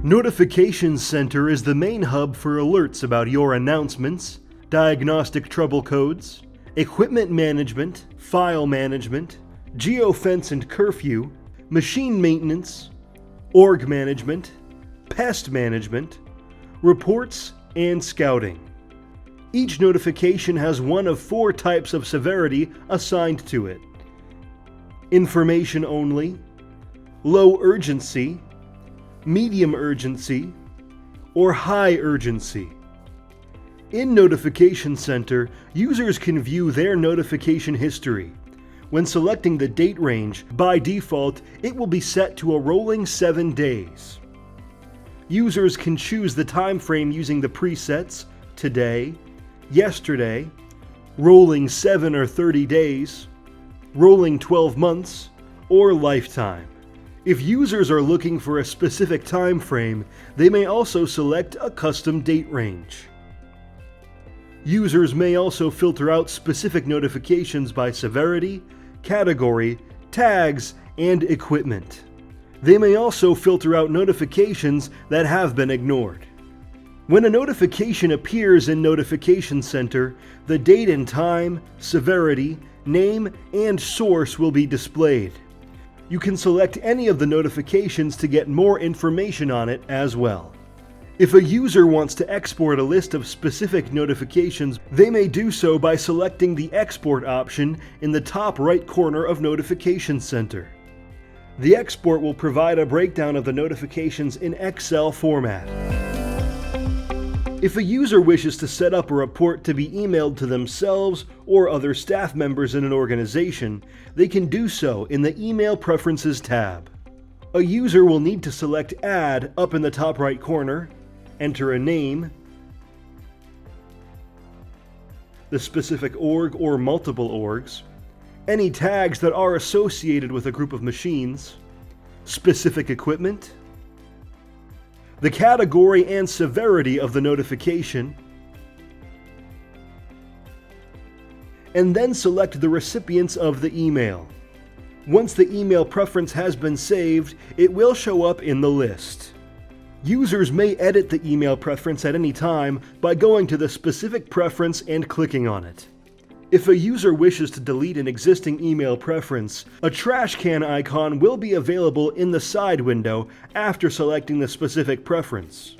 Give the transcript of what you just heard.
Notifications Center is the main hub for alerts about your announcements, diagnostic trouble codes, equipment management, file management, geofence and curfew, machine maintenance, org management, pest management, reports, and scouting. Each notification has one of 4 types of severity assigned to it: information only, low urgency, medium urgency, or high urgency. In Notification Center, users can view their notification history. When selecting the date range, by default, it will be set to a rolling 7 days. Users can choose the time frame using the presets today, yesterday, rolling 7 or 30 days, rolling 12 months, or lifetime. If users are looking for a specific time frame, they may also select a custom date range. Users may also filter out specific notifications by severity, category, tags, and equipment. They may also filter out notifications that have been ignored. When a notification appears in Notification Center, the date and time, severity, name, and source will be displayed. You can select any of the notifications to get more information on it as well. If a user wants to export a list of specific notifications, they may do so by selecting the Export option in the top right corner of Notification Center. The export will provide a breakdown of the notifications in Excel format. If a user wishes to set up a report to be emailed to themselves or other staff members in an organization, they can do so in the Email Preferences tab. A user will need to select Add up in the top right corner, enter a name, the specific org or multiple orgs, any tags that are associated with a group of machines, specific equipment, the category and severity of the notification, and then select the recipients of the email. Once the email preference has been saved, it will show up in the list. Users may edit the email preference at any time by going to the specific preference and clicking on it. If a user wishes to delete an existing email preference, a trash can icon will be available in the side window after selecting the specific preference.